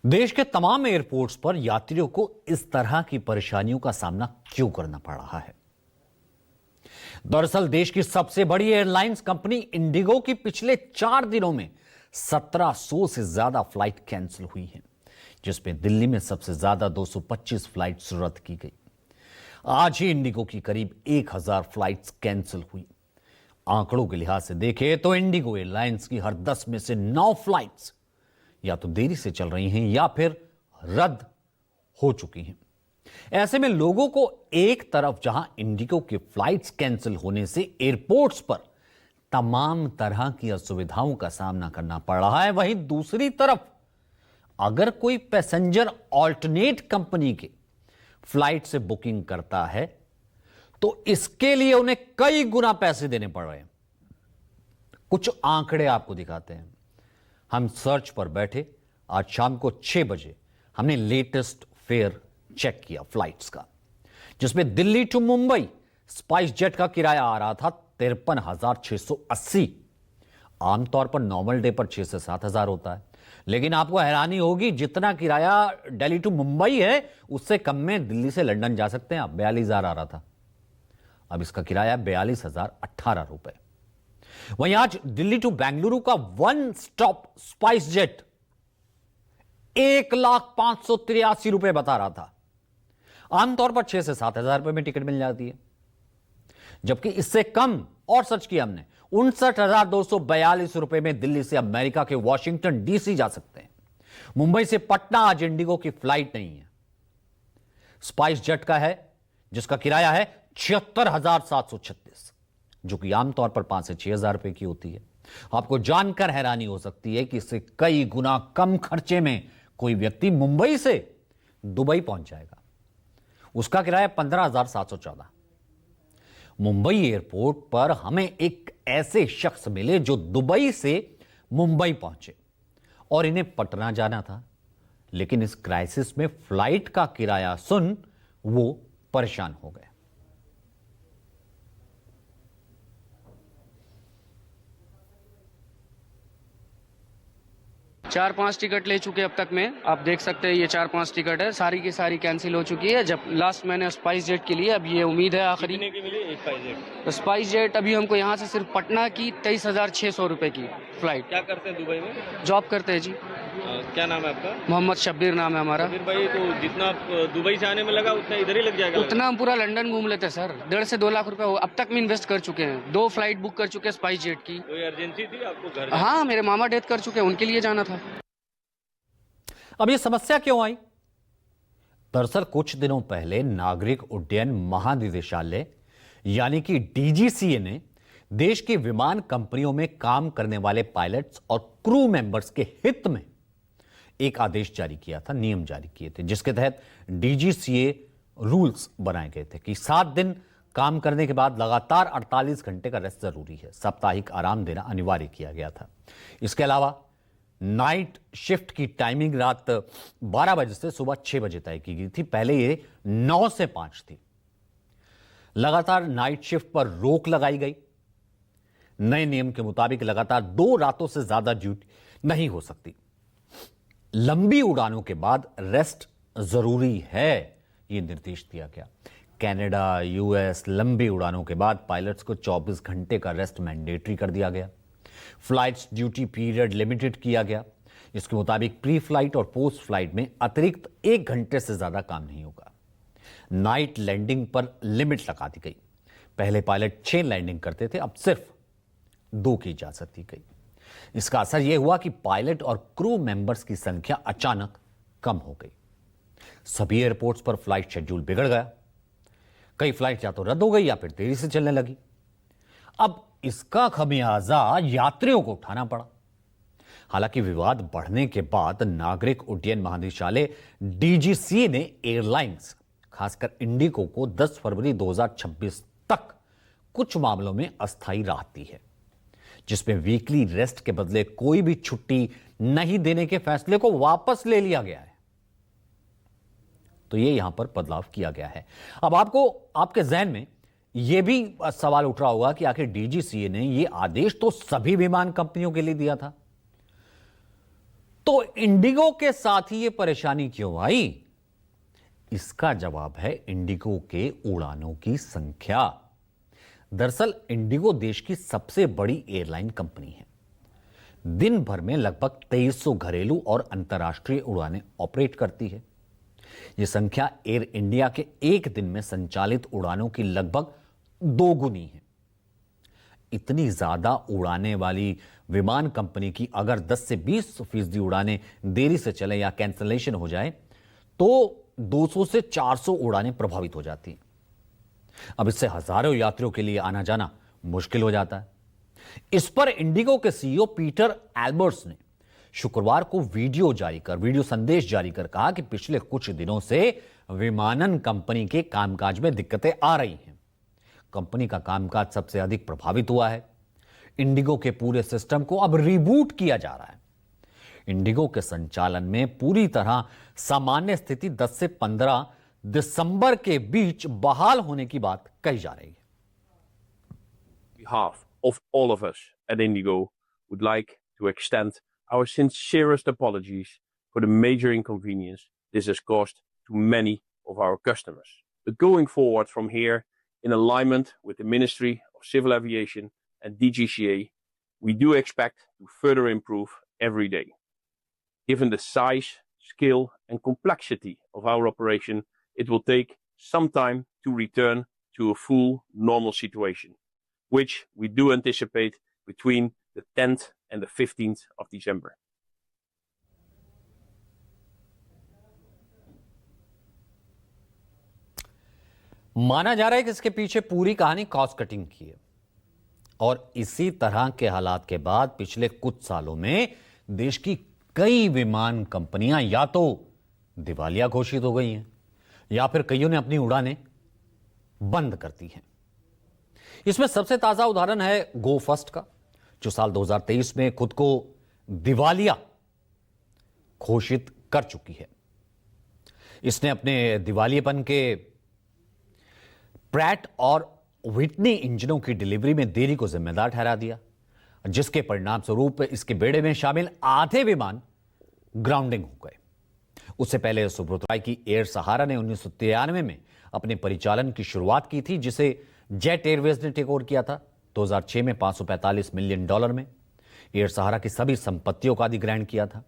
देश के तमाम एयरपोर्ट्स पर यात्रियों को इस तरह की परेशानियों का सामना क्यों करना पड़ रहा है? दरअसल देश की सबसे बड़ी एयरलाइंस कंपनी इंडिगो की पिछले 4 दिनों में 1700 से ज्यादा फ्लाइट कैंसिल हुई हैं, जिसमें दिल्ली में सबसे ज्यादा 225 फ्लाइट्स रद्द की गई। आज ही इंडिगो की करीब 1000 फ्लाइट्स कैंसिल हुई। आंकड़ों के लिहाज से देखें तो इंडिगो एयरलाइंस की हर 10 में से 9 फ्लाइट्स या तो देरी से चल रही हैं या फिर रद्द हो चुकी हैं। ऐसे में लोगों को एक तरफ जहां इंडिगो की फ्लाइट्स कैंसिल होने से एयरपोर्ट्स पर तमाम तरह की असुविधाओं का सामना करना पड़ रहा है, वहीं दूसरी तरफ अगर कोई पैसेंजर ऑल्टरनेट कंपनी के फ्लाइट से बुकिंग करता है तो इसके लिए उन्हें कई गुना पैसे देने पड़ रहे हैं। कुछ आंकड़े आपको दिखाते हैं। हम सर्च पर बैठे आज शाम को 6 बजे हमने लेटेस्ट फेयर चेक किया फ्लाइट्स का, जिसमें Delhi to Mumbai SpiceJet का किराया आ रहा था 53,680। आमतौर पर नॉर्मल डे पर 6 से 7 हजार होता है, लेकिन आपको हैरानी होगी जितना किराया दिल्ली टू मुंबई है उससे कम में दिल्ली से लंदन जा सकते हैं आप। 42,000 आ रहा था, अब इसका किराया 42,018 रुपए। वहीं आज दिल्ली टू बेंगलुरु का वन स्टॉप स्पाइस जेट 1,05,83 रुपए बता रहा था। आमतौर पर 6 से 7 हजार रुपए में टिकट मिल जाती है, जबकि इससे कम और सर्च किया हमने 59,242 रुपए में दिल्ली से अमेरिका के वॉशिंगटन डीसी जा सकते हैं। मुंबई से पटना आज इंडिगो की फ्लाइट नहीं है। स्पाइस जेट का है जिसका किराया है 76,736, जो कि आमतौर पर 5 से 6 हजार रुपए की होती है। आपको जानकर हैरानी हो सकती है कि इससे कई गुना कम खर्चे में कोई व्यक्ति मुंबई से दुबई पहुंच जाएगा। उसका किराया 15,714। मुंबई एयरपोर्ट पर हमें एक ऐसे शख्स मिले जो दुबई से मुंबई पहुंचे और इन्हें पटना जाना था, लेकिन इस क्राइसिस में फ्लाइट का किराया सुन वो परेशान हो गए। चार पांच टिकट ले चुके अब तक में, आप देख सकते हैं ये 4-5 टिकट है, सारी की सारी कैंसिल हो चुकी है। जब लास्ट मैंने स्पाइस जेट के लिए, अब ये उम्मीद है आखिरी कितने की मिली स्पाइस जेट? स्पाइस जेट अभी हमको यहाँ से सिर्फ पटना की 23,600 रुपए की फ्लाइट। क्या करते हैं दुबई में? जॉब करते हैं जी। क्या नाम है आपका? मोहम्मद शब्बीर नाम है हमारा। फिर भाई तो जितना दुबई से आने में लगा उतना इधर ही लग जाएगा। उतना हम पूरा लंदन घूम लेते हैं सर। 1.5 से 2 लाख रुपए अब तक में इन्वेस्ट कर चुके हैं। 2 फ्लाइट बुक कर चुके हैं स्पाइस जेट की। कोई अर्जेंसी थी आपको घर? हाँ, मेरे मामा डेथ कर चुके हैं, उनके लिए जाना था। अब यह समस्या क्यों आई? दरअसल कुछ दिनों पहले नागरिक उड्डयन महानिदेशालय यानी कि डीजीसीए ने देश की विमान कंपनियों में काम करने वाले पायलट्स और क्रू मेंबर्स के हित में एक आदेश जारी किया था, नियम जारी किए थे, जिसके तहत डीजीसीए रूल्स बनाए गए थे कि 7 दिन काम करने के बाद लगातार 48 घंटे का रेस्ट जरूरी है। साप्ताहिक आराम देना अनिवार्य किया गया था। इसके अलावा नाइट शिफ्ट की टाइमिंग रात 12 बजे से सुबह 6 बजे तय की गई थी। पहले ये 9 से 5 थी। लगातार नाइट शिफ्ट पर रोक लगाई गई। नए नियम के मुताबिक लगातार 2 रातों से ज्यादा ड्यूटी नहीं हो सकती। लंबी उड़ानों के बाद रेस्ट जरूरी है, यह निर्देश दिया गया। कनाडा, यूएस लंबी उड़ानों के बाद पायलट्स को 24 घंटे का रेस्ट मैंडेटरी कर दिया गया। फ्लाइट्स ड्यूटी पीरियड लिमिटेड किया गया। इसके मुताबिक प्री फ्लाइट और पोस्ट फ्लाइट में अतिरिक्त 1 घंटे से ज्यादा काम नहीं होगा। नाइट लैंडिंग पर लिमिट लगा दी गई। पहले पायलट 6 लैंडिंग करते थे, अब सिर्फ 2 की इजाजत दी गई। इसका असर यह हुआ कि पायलट और क्रू मेंबर्स की संख्या अचानक कम हो गई। सभी एयरपोर्ट्स पर फ्लाइट शेड्यूल बिगड़ गया। कई फ्लाइट या तो रद्द हो गई या फिर देरी से चलने लगी। अब इसका खमियाजा यात्रियों को उठाना पड़ा। हालांकि विवाद बढ़ने के बाद नागरिक उड्डयन महानिदेशालय डीजीसीए ने एयरलाइंस खासकर इंडिगो को 10 फरवरी 2026 तक कुछ मामलों में अस्थायी राहत दी है, जिसमें वीकली रेस्ट के बदले कोई भी छुट्टी नहीं देने के फैसले को वापस ले लिया गया है। तो यह यहां पर बदलाव किया गया है। अब आपको आपके जहन में यह भी सवाल उठ रहा होगा कि आखिर डीजीसीए ने यह आदेश तो सभी विमान कंपनियों के लिए दिया था, तो इंडिगो के साथ ही ये परेशानी क्यों आई? इसका जवाब है इंडिगो के उड़ानों की संख्या। दरअसल इंडिगो देश की सबसे बड़ी एयरलाइन कंपनी है। दिन भर में लगभग 2300 घरेलू और अंतर्राष्ट्रीय उड़ानें ऑपरेट करती है। यह संख्या एयर इंडिया के एक दिन में संचालित उड़ानों की लगभग दोगुनी है। इतनी ज्यादा उड़ाने वाली विमान कंपनी की अगर 10 से 20% उड़ानें देरी से चले या कैंसलेशन हो जाए तो 200 से 400 उड़ानें प्रभावित हो जाती हैं। अब इससे हजारों यात्रियों के लिए आना जाना मुश्किल हो जाता है। इस पर इंडिगो के सीईओ पीटर एल्बर्ट्स ने शुक्रवार को वीडियो संदेश जारी कर कहा कि पिछले कुछ दिनों से विमानन कंपनी के कामकाज में दिक्कतें आ रही हैं। कंपनी का कामकाज सबसे अधिक प्रभावित हुआ है। इंडिगो के पूरे सिस्टम को अब रिबूट किया जा रहा है। इंडिगो के संचालन में पूरी तरह सामान्य स्थिति 10 से 15 दिसंबर के बीच बहाल होने की बात कही जा रही है। behalf of all of us at Indigo would like to extend our sincerest apologies for the major inconvenience this has caused to many of our customers. But going forward from here, in alignment with the Ministry of Civil Aviation and DGCA, we do expect to further improve every day. Given the size, scale, and complexity of our operation, it will take some time to return to a full normal situation, which we do anticipate between the 10th and the 15th of December. माना जा रहा है कि इसके पीछे पूरी कहानी cost cutting की है और इसी तरह के हालात के बाद पिछले कुछ सालों में देश की कई विमान कंपनियां या तो दिवालिया घोषित हो गई हैं या फिर कईयों ने अपनी उड़ानें बंद कर दी हैं। इसमें सबसे ताजा उदाहरण है गो फर्स्ट का, जो साल 2023 में खुद को दिवालिया घोषित कर चुकी है। इसने अपने दिवालियेपन के प्रैट और व्हिटनी इंजनों की डिलीवरी में देरी को जिम्मेदार ठहरा दिया, जिसके परिणाम स्वरूप इसके बेड़े में शामिल आधे विमान ग्राउंडिंग हो गए। उससे पहले सुब्रत राय की एयर सहारा ने 1993 में अपने परिचालन की शुरुआत की थी, जिसे जेट एयरवेज ने टेक ओवर किया था 2006 में $545 मिलियन में। एयर सहारा की सभी संपत्तियों का अधिग्रहण किया था।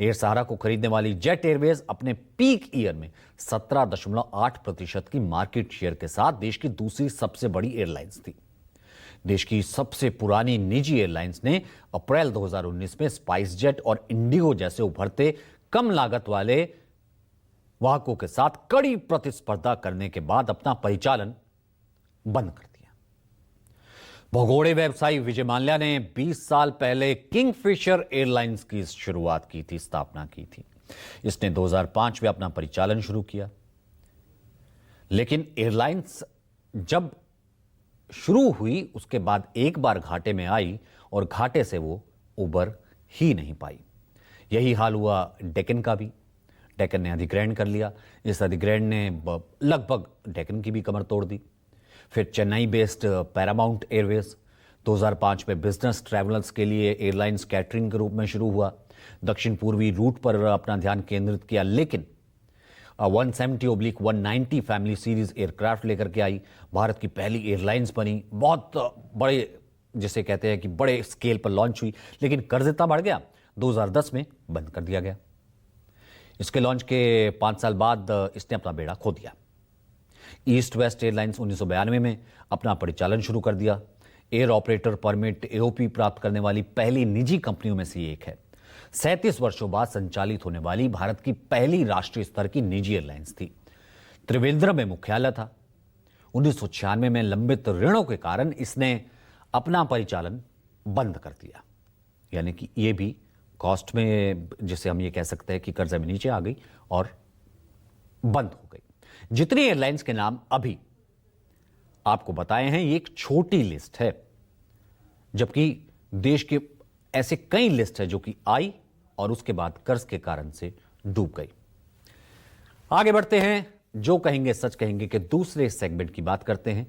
एयर सहारा को खरीदने वाली जेट एयरवेज अपने पीक ईयर में 17.8% की मार्केट शेयर के साथ देश की दूसरी सबसे बड़ी एयरलाइंस थी। देश की सबसे पुरानी निजी एयरलाइंस ने अप्रैल 2019 में स्पाइस जेट और इंडिगो जैसे उभरते कम लागत वाले वाहकों के साथ कड़ी प्रतिस्पर्धा करने के बाद अपना परिचालन बंद कर दिया। भगोड़े व्यवसायी विजय माल्या ने 20 साल पहले किंगफिशर एयरलाइंस की शुरुआत की थी, स्थापना की थी। इसने 2005 में अपना परिचालन शुरू किया, लेकिन एयरलाइंस जब शुरू हुई उसके बाद एक बार घाटे में आई और घाटे से वो उबर ही नहीं पाई। यही हाल हुआ डेक्कन का भी। डेक्कन ने अधिग्रहण कर लिया। इस अधिग्रहण ने लगभग डेक्कन की भी कमर तोड़ दी। फिर चेन्नई बेस्ड पैरामाउंट एयरवेज 2005 में बिजनेस ट्रैवलर्स के लिए एयरलाइंस कैटरिंग के रूप में शुरू हुआ। दक्षिण पूर्वी रूट पर अपना ध्यान केंद्रित किया, लेकिन 170/190 फैमिली सीरीज एयरक्राफ्ट लेकर के आई। भारत की पहली एयरलाइंस बनी, बहुत बड़े जिसे कहते हैं कि बड़े स्केल पर लॉन्च हुई, लेकिन कर्ज इतना बढ़ गया 2010 में बंद कर दिया गया। इसके लॉन्च के 5 साल बाद इसने अपना बेड़ा खो दिया। ईस्ट वेस्ट एयरलाइंस 1992 में अपना परिचालन शुरू कर दिया। एयर ऑपरेटर परमिट एओपी प्राप्त करने वाली पहली निजी कंपनियों में से एक है। 37 वर्षों बाद संचालित होने वाली भारत की पहली राष्ट्रीय स्तर की निजी एयरलाइंस थी। त्रिवेंद्रम में मुख्यालय था। 1996 में लंबित ऋणों के कारण इसने अपना परिचालन बंद कर दिया। यानी कि यह भी कॉस्ट में, जिसे हम ये कह सकते हैं कि कर्जे में नीचे आ गई और बंद हो गई। जितनी एयरलाइंस के नाम अभी आपको बताए हैं, ये एक छोटी लिस्ट है, जबकि देश के ऐसे कई लिस्ट है जो कि आई और उसके बाद कर्ज के कारण से डूब गई। आगे बढ़ते हैं, जो कहेंगे सच कहेंगे कि दूसरे सेगमेंट की बात करते हैं।